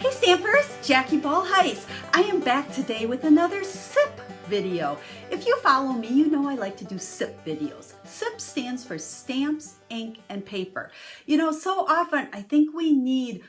Hey Stampers, Jackie Bolhuis. I am back today with another SIP video. If you follow me, you know I like to do SIP videos. SIP stands for stamps, ink, and paper. You know, so often I think we need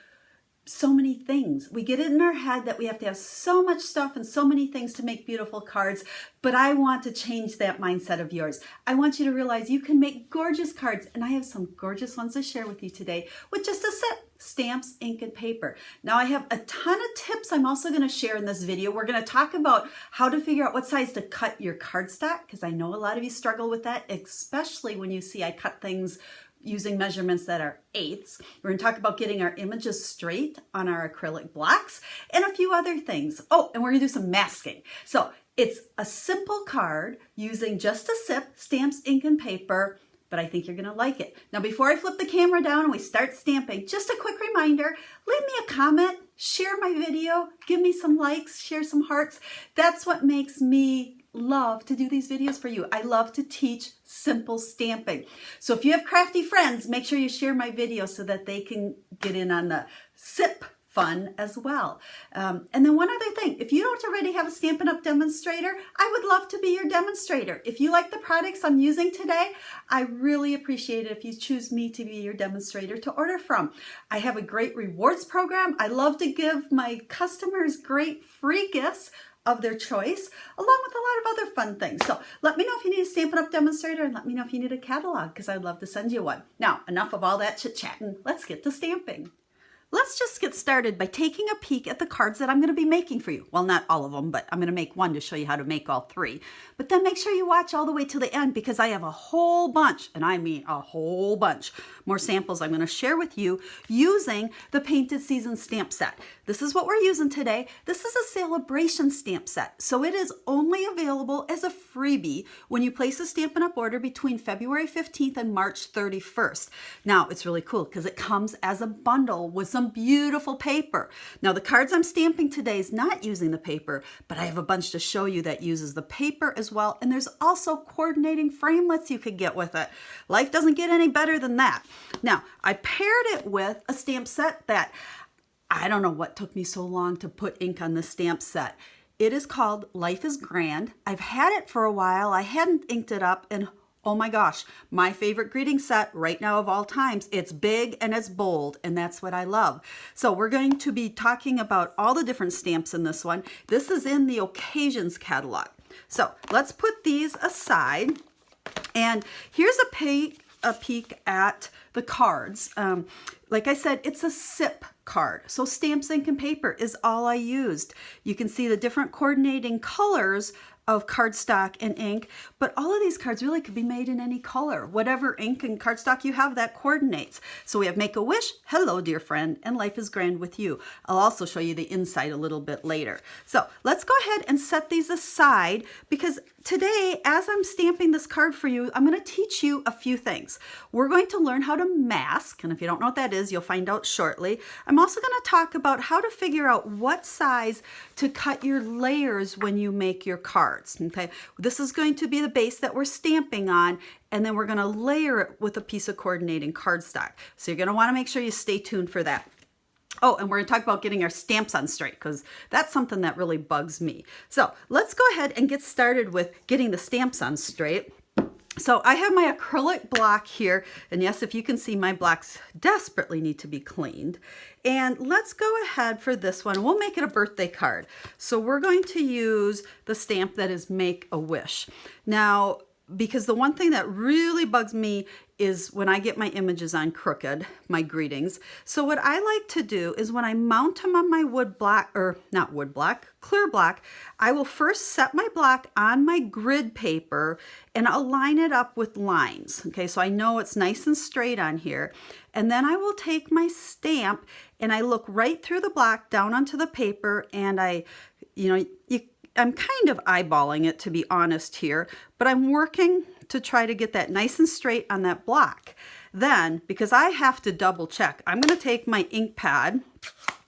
so many things. We get it in our head that we have to have so much stuff and so many things to make beautiful cards, but I want to change that mindset of yours. I want you to realize you can make gorgeous cards, and I have some gorgeous ones to share with you today with just a SIP, stamps, ink, and paper. Now I have a ton of tips I'm also going to share in this video. We're going to talk about how to figure out what size to cut your cardstock, because I know a lot of you struggle with that, especially when you see I cut things using measurements that are eighths. We're going to talk about getting our images straight on our acrylic blocks and a few other things. Oh, and we're going to do some masking. So it's a simple card using just a SIP, stamps, ink, and paper, but I think you're going to like it. Now, before I flip the camera down and we start stamping, just a quick reminder, leave me a comment, share my video, give me some likes, share some hearts. That's what makes me love to do these videos for you. I love to teach simple stamping. So if you have crafty friends, make sure you share my video so that they can get in on the SIP fun as well. And then one other thing, if you don't already have a Stampin' Up! Demonstrator, I would love to be your demonstrator. If you like the products I'm using today, I really appreciate it if you choose me to be your demonstrator to order from. I have a great rewards program. I love to give my customers great free gifts of their choice, along with a lot of other fun things. So let me know if you need a Stampin' Up! Demonstrator, and let me know if you need a catalog, because I'd love to send you one. Now, enough of all that chit-chatting. Let's get to stamping. Let's just get started by taking a peek at the cards that I'm going to be making for you. Well, not all of them, but I'm going to make one to show you how to make all three. But then make sure you watch all the way to the end, because I have a whole bunch, and I mean a whole bunch, more samples I'm going to share with you using the Painted Season stamp set. This is what we're using today. This is a celebration stamp set, so it is only available as a freebie when you place a Stampin' Up! Order between February 15th and March 31st. Now, it's really cool because it comes as a bundle with some beautiful paper. Now, the cards I'm stamping today is not using the paper, but I have a bunch to show you that uses the paper as well, and there's also coordinating framelits you could get with it. Life doesn't get any better than that. Now, I paired it with a stamp set that I don't know what took me so long to put ink on this stamp set. It is called Life is Grand. I've had it for a while. I hadn't inked it up, and oh my gosh, my favorite greeting set right now of all times. It's big and it's bold, and that's what I love. So we're going to be talking about all the different stamps in this one. This is in the Occasions catalog. So let's put these aside, and here's a peek at the cards. Like I said, it's a SIP card. So stamps, ink, and paper is all I used. You can see the different coordinating colors of cardstock and ink, but all of these cards really could be made in any color. Whatever ink and cardstock you have, that coordinates. So we have Make-A-Wish, Hello Dear Friend, and Life is Grand with You. I'll also show you the inside a little bit later. So let's go ahead and set these aside, because today, as I'm stamping this card for you, I'm going to teach you a few things. We're going to learn how to mask, and if you don't know what that is, you'll find out shortly. I'm also going to talk about how to figure out what size to cut your layers when you make your cards. Okay, this is going to be the base that we're stamping on, and then we're going to layer it with a piece of coordinating cardstock. So you're going to want to make sure you stay tuned for that. Oh, and we're going to talk about getting our stamps on straight, because that's something that really bugs me. So let's go ahead and get started with getting the stamps on straight. So I have my acrylic block here, and yes, if you can see, my blocks desperately need to be cleaned. And let's go ahead for this one. We'll make it a birthday card. So we're going to use the stamp that is Make-A-Wish. Now, because the one thing that really bugs me is when I get my images on crooked, my greetings. So what I like to do is when I mount them on my wood block, or not wood block, clear block, I will first set my block on my grid paper and I'll line it up with lines. Okay, so I know it's nice and straight on here. And then I will take my stamp and I look right through the block down onto the paper, and I'm kind of eyeballing it, to be honest here, but I'm working to try to get that nice and straight on that block. Then, because I have to double check, I'm going to take my ink pad,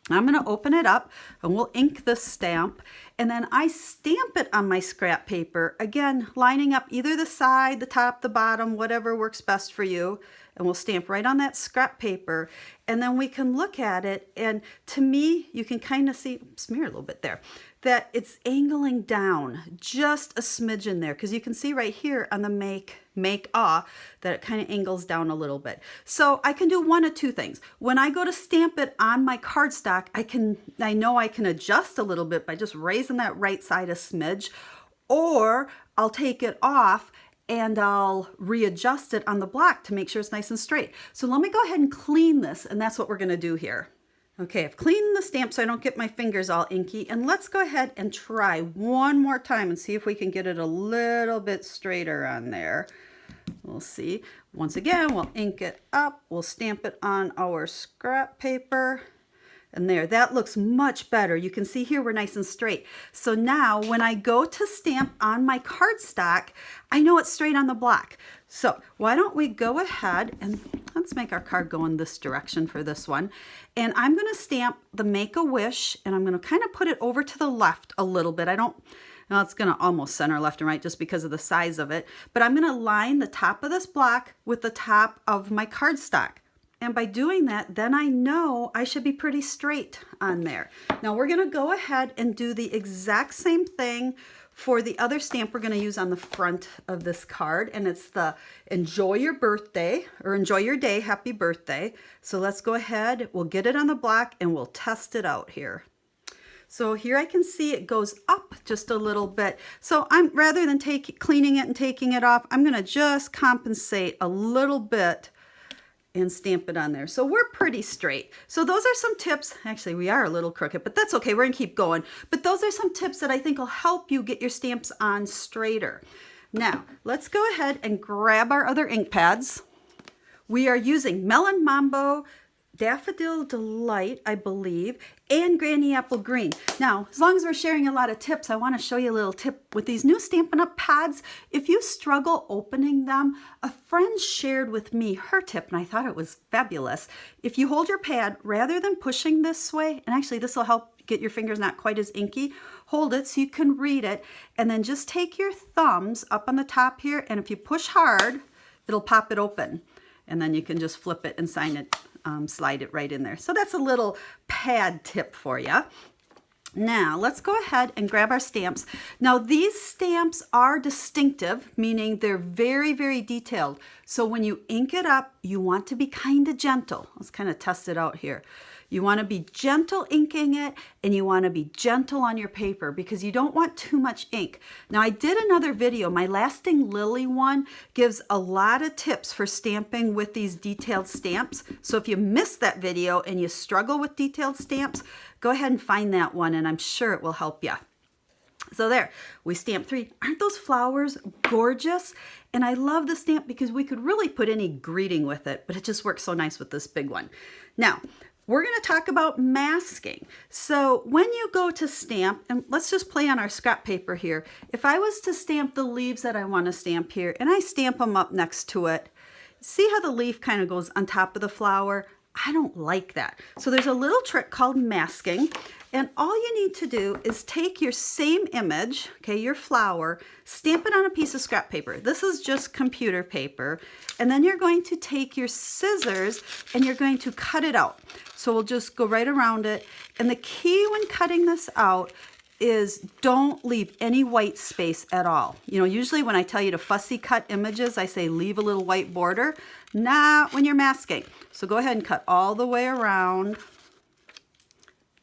I'm going to open it up, and we'll ink the stamp, and then I stamp it on my scrap paper, again, lining up either the side, the top, the bottom, whatever works best for you. and we'll stamp right on that scrap paper, and then we can look at it, and to me, you can kind of see, smear a little bit there, that it's angling down just a smidgen there, because you can see right here on the make that it kind of angles down a little bit. So I can do one of two things. When I go to stamp it on my cardstock, I know I can adjust a little bit by just raising that right side a smidge, or I'll take it off and I'll readjust it on the block to make sure it's nice and straight. So let me go ahead and clean this, and that's what we're gonna do here. Okay, I've cleaned the stamp so I don't get my fingers all inky, and let's go ahead and try one more time and see if we can get it a little bit straighter on there. We'll see. Once again, we'll ink it up, we'll stamp it on our scrap paper, and there, that looks much better. You can see here we're nice and straight. So now when I go to stamp on my cardstock, I know it's straight on the block. So why don't we go ahead and let's make our card go in this direction for this one. And I'm gonna stamp the Make-A-Wish, and I'm gonna kind of put it over to the left a little bit. Now it's gonna almost center left and right just because of the size of it, but I'm gonna line the top of this block with the top of my cardstock. And by doing that, then I know I should be pretty straight on there. Now we're gonna go ahead and do the exact same thing for the other stamp we're gonna use on the front of this card, and it's the Enjoy Your Birthday, or Enjoy Your Day, Happy Birthday. So let's go ahead, we'll get it on the block and we'll test it out here. So here I can see it goes up just a little bit. So rather than cleaning it and taking it off, I'm gonna just compensate a little bit and stamp it on there. So we're pretty straight. So those are some tips. Actually, we are a little crooked, but that's okay. We're gonna keep going. But those are some tips that I think will help you get your stamps on straighter. Now, let's go ahead and grab our other ink pads. We are using Melon Mambo, Daffodil Delight, I believe, and Granny Apple Green. Now, as long as we're sharing a lot of tips, I want to show you a little tip with these new Stampin' Up! Pads. If you struggle opening them, a friend shared with me her tip, and I thought it was fabulous. If you hold your pad, rather than pushing this way, and actually this will help get your fingers not quite as inky, hold it so you can read it, and then just take your thumbs up on the top here, and if you push hard, it'll pop it open. And then you can just flip it and sign it. Slide it right in there. So that's a little pad tip for you. Now let's go ahead and grab our stamps. Now these stamps are distinctive, meaning they're very, very detailed. So when you ink it up, you want to be kind of gentle. Let's kind of test it out here. You want to be gentle inking it, and you want to be gentle on your paper because you don't want too much ink. Now I did another video, my Lasting Lily one gives a lot of tips for stamping with these detailed stamps. So if you missed that video and you struggle with detailed stamps, go ahead and find that one, and I'm sure it will help you. So there, we stamped 3. Aren't those flowers gorgeous? And I love the stamp because we could really put any greeting with it, but it just works so nice with this big one. Now, we're going to talk about masking. So when you go to stamp, and let's just play on our scrap paper here. If I was to stamp the leaves that I want to stamp here, and I stamp them up next to it, see how the leaf kind of goes on top of the flower? I don't like that. So there's a little trick called masking, and all you need to do is take your same image, okay, your flower, stamp it on a piece of scrap paper. This is just computer paper, and then you're going to take your scissors and you're going to cut it out. So we'll just go right around it, and the key when cutting this out is don't leave any white space at all. You know, usually when I tell you to fussy cut images, I say leave a little white border. Not when you're masking. So go ahead and cut all the way around.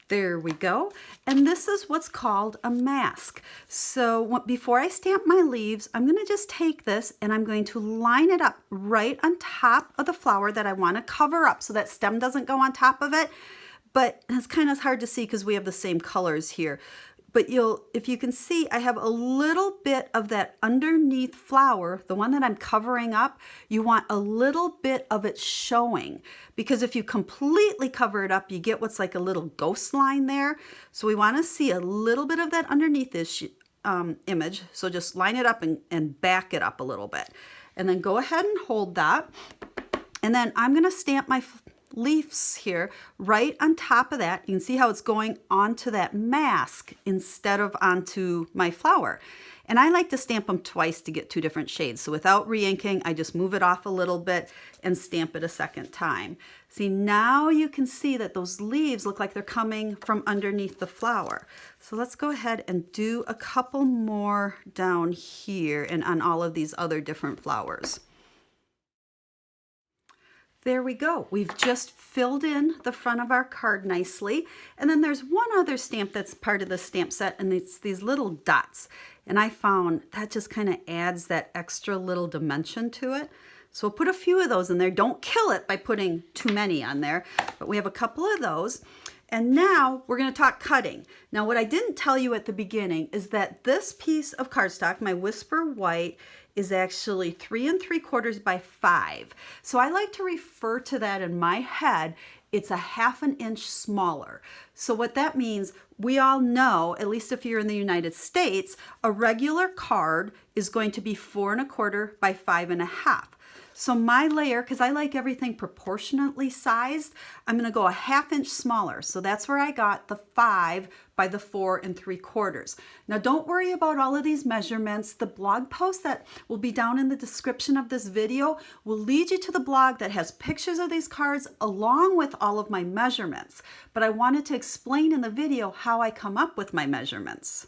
There we go. And this is what's called a mask. So before I stamp my leaves, I'm going to just take this and I'm going to line it up right on top of the flower that I want to cover up so that stem doesn't go on top of it. But it's kind of hard to see because we have the same colors here. But if you can see, I have a little bit of that underneath flower, the one that I'm covering up, you want a little bit of it showing. Because if you completely cover it up, you get what's like a little ghost line there. So we want to see a little bit of that underneath this image. So just line it up and back it up a little bit. And then go ahead and hold that. And then I'm going to stamp my leaves here right on top of that. You can see how it's going onto that mask instead of onto my flower. And I like to stamp them twice to get two different shades. So without re-inking, I just move it off a little bit and stamp it a second time. See, now you can see that those leaves look like they're coming from underneath the flower. So let's go ahead and do a couple more down here and on all of these other different flowers. There we go. We've just filled in the front of our card nicely. And then there's one other stamp that's part of the stamp set, and it's these little dots. And I found that just kind of adds that extra little dimension to it. So we'll put a few of those in there. Don't kill it by putting too many on there, but we have a couple of those. And now we're going to talk cutting. Now, what I didn't tell you at the beginning is that this piece of cardstock, my Whisper White, is actually 3 3/4 by 5. So I like to refer to that in my head. It's a 1/2 inch smaller. So what that means, we all know, at least if you're in the United States, a regular card is going to be 4 1/4 by 5 1/2. So my layer, because I like everything proportionately sized, I'm going to go a 1/2 inch smaller. So that's where I got the 5 by the 4 3/4. Now don't worry about all of these measurements. The blog post that will be down in the description of this video will lead you to the blog that has pictures of these cards along with all of my measurements. But I wanted to explain in the video how I come up with my measurements.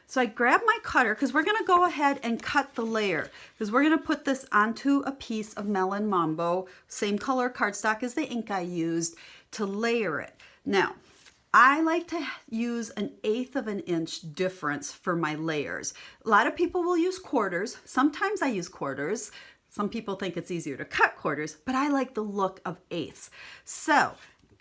So I grab my cutter because we're going to go ahead and cut the layer because we're going to put this onto a piece of Melon Mambo, same color cardstock as the ink I used to layer it. Now, I like to use 1/8 of an inch difference for my layers. A lot of people will use quarters. Sometimes I use quarters. Some people think it's easier to cut quarters, but I like the look of eighths. So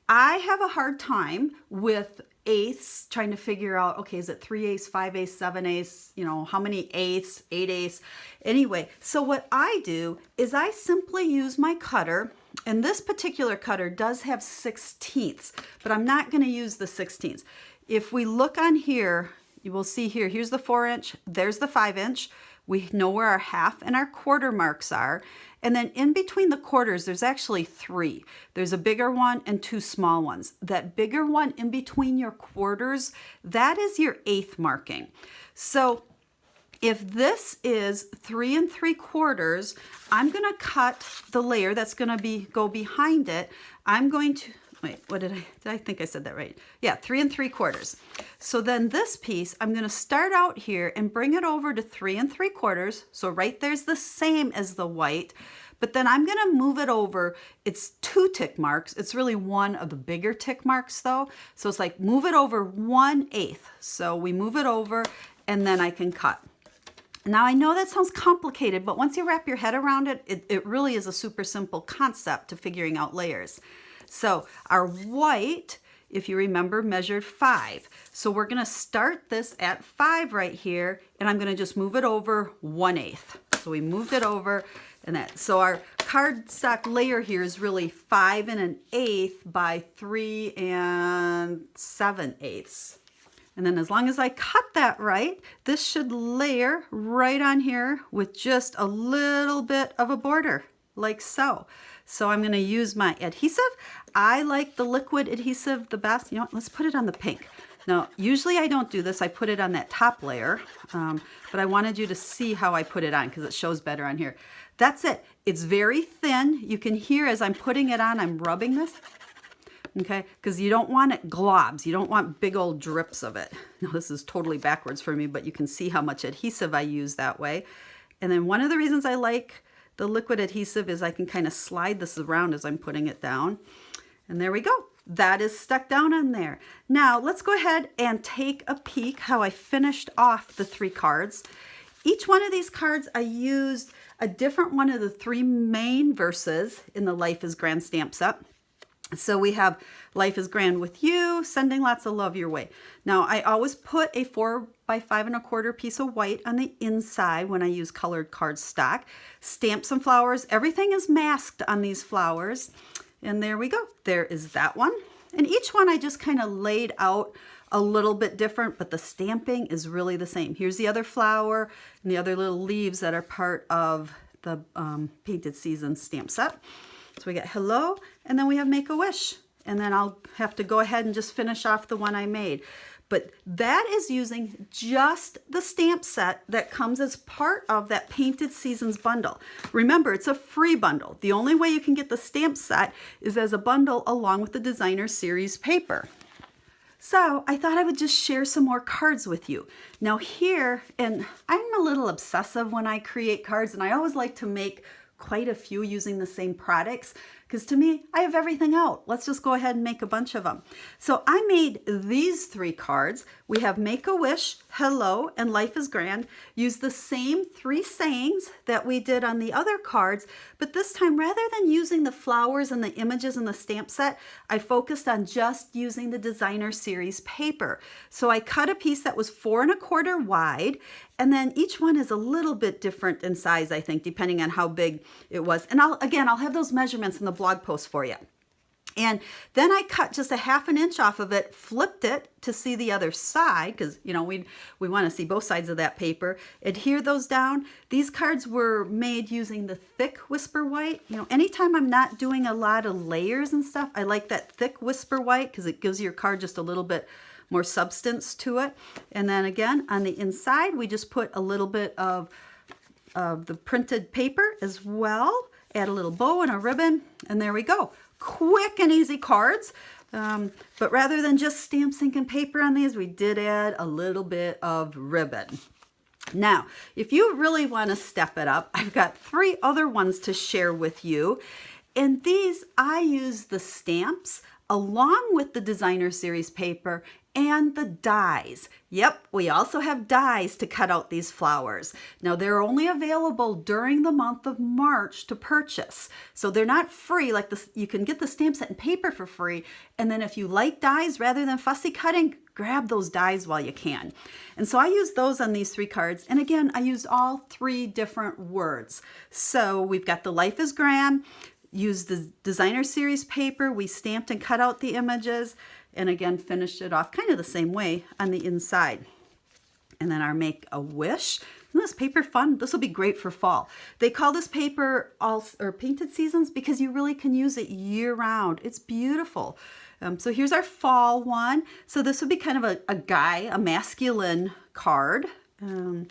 I have a hard time with eighths, trying to figure out, okay, is it 3/8, 5/8, 7/8, you know, how many eighths, 8/8. Anyway, so what I do is I simply use my cutter, and this particular cutter does have 16ths, but I'm not going to use the 16ths. If we look on here, you will see here, here's the 4 inch, there's the 5 inch. We know where our 1/2 and our 1/4 marks are. And then in between the quarters, there's actually 3. There's a bigger one and 2 small ones. That bigger one in between your quarters, that is your 1/8 marking. So if this is 3 3/4, I'm going to cut the layer that's going to go behind it. I'm going to, wait, what did I think I said that right? Yeah, 3 3/4. So then this piece, I'm going to start out here and bring it over to 3 3/4. So right there's the same as the white, but then I'm going to move it over. It's 2 tick marks. It's really one of the bigger tick marks though. So it's like move it over 1/8. So we move it over and then I can cut. Now I know that sounds complicated, but once you wrap your head around it, it really is a super simple concept to figuring out layers. So our white, if you remember, measured 5. So we're going to start this at 5 right here, and I'm going to just move it over 1/8. So we moved it over, and that. So our cardstock layer here is really 5 1/8 by 3 7/8. And then as long as I cut that right, this should layer right on here with just a little bit of a border, like so. So I'm going to use my adhesive. I like the liquid adhesive the best. You know what? Let's put it on the pink. Now, usually I don't do this. I put it on that top layer, but I wanted you to see how I put it on because it shows better on here. That's it. It's very thin. You can hear as I'm putting it on, I'm rubbing this. Okay, because you don't want it globs. You don't want big old drips of it. Now, this is totally backwards for me, but you can see how much adhesive I use that way. And then one of the reasons I like the liquid adhesive is I can kind of slide this around as I'm putting it down. And there we go. That is stuck down in there. Now let's go ahead and take a peek how I finished off the 3 cards. Each one of these cards, I used a different one of the 3 main verses in the Life is Grand stamp set. So we have Life is Grand with You, sending lots of love your way. Now I always put a 4 by 5 1/4 piece of white on the inside when I use colored cardstock. Stamp some flowers. Everything is masked on these flowers. And there we go. There is that one. And each one I just kind of laid out a little bit different, but the stamping is really the same. Here's the other flower and the other little leaves that are part of the Painted Season stamp set. So we got hello, and then we have make a wish. And then I'll have to go ahead and just finish off the one I made. But that is using just the stamp set that comes as part of that Painted Seasons bundle. Remember, it's a free bundle. The only way you can get the stamp set is as a bundle along with the designer series paper. So I thought I would just share some more cards with you. Now here, and I'm a little obsessive when I create cards, and I always like to make quite a few using the same products, because to me, I have everything out. Let's just go ahead and make a bunch of them. So I made these 3 cards. We have Make a Wish, Hello, and Life is Grand. Use the same 3 sayings that we did on the other cards, but this time, rather than using the flowers and the images in the stamp set, I focused on just using the designer series paper. So I cut a piece that was 4 1/4 wide, and then each one is a little bit different in size, I think, depending on how big it was. And I'll have those measurements in the blog post for you. And then I cut just a 1/2 inch off of it, flipped it to see the other side, because we want to see both sides of that paper. Adhere those down. These cards were made using the thick Whisper White. Anytime I'm not doing a lot of layers and stuff, I like that thick Whisper White because it gives your card just a little bit more substance to it. And then again, on the inside, we just put a little bit of the printed paper as well. Add a little bow and a ribbon, and there we go. Quick and easy cards. But rather than just stamp, ink, and paper on these, we did add a little bit of ribbon. Now, if you really want to step it up, I've got 3 other ones to share with you. And these, I use the stamps along with the designer series paper and the dies. Yep, we also have dies to cut out these flowers. Now they're only available during the month of March to purchase. So they're not free like this. You can get the stamp set and paper for free. And then if you like dies rather than fussy cutting, grab those dies while you can. And so I used those on these 3 cards. And again, I used all 3 different words. So we've got the Life is Grand, used the designer series paper, we stamped and cut out the images, and again finished it off kind of the same way on the inside. And then our Make a Wish. Isn't this paper fun? This will be great for fall. They call this paper Painted Seasons because you really can use it year round. It's beautiful. So here's our fall one. So this would be kind of a guy, a masculine card. And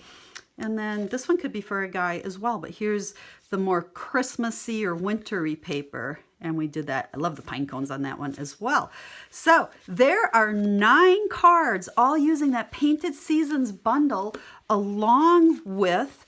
then this one could be for a guy as well, but here's the more Christmassy or wintry paper. And we did that. I love the pine cones on that one as well. So there are 9 cards all using that Painted Seasons bundle along with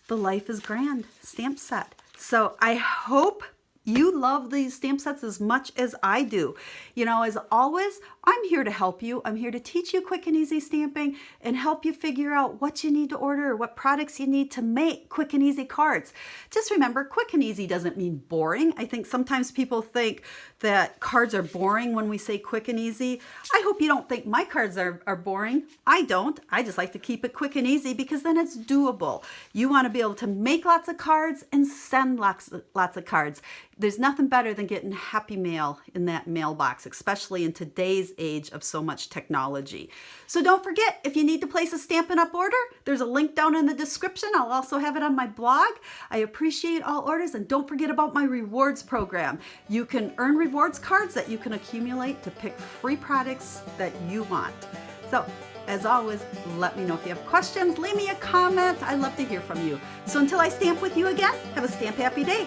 the Life is Grand stamp set. So I hope you love these stamp sets as much as I do. As always, I'm here to help you. I'm here to teach you quick and easy stamping and help you figure out what you need to order, what products you need to make quick and easy cards. Just remember, quick and easy doesn't mean boring. I think sometimes people think that cards are boring when we say quick and easy. I hope you don't think my cards are boring. I don't. I just like to keep it quick and easy because then it's doable. You want to be able to make lots of cards and send lots of cards. There's nothing better than getting happy mail in that mailbox, especially in today's age of so much technology. So don't forget, if you need to place a Stampin' Up! Order, there's a link down in the description. I'll also have it on my blog. I appreciate all orders, and don't forget about my rewards program. You can earn rewards cards that you can accumulate to pick free products that you want. So, as always, let me know if you have questions. Leave me a comment. I love to hear from you. So until I stamp with you again, have a stamp happy day.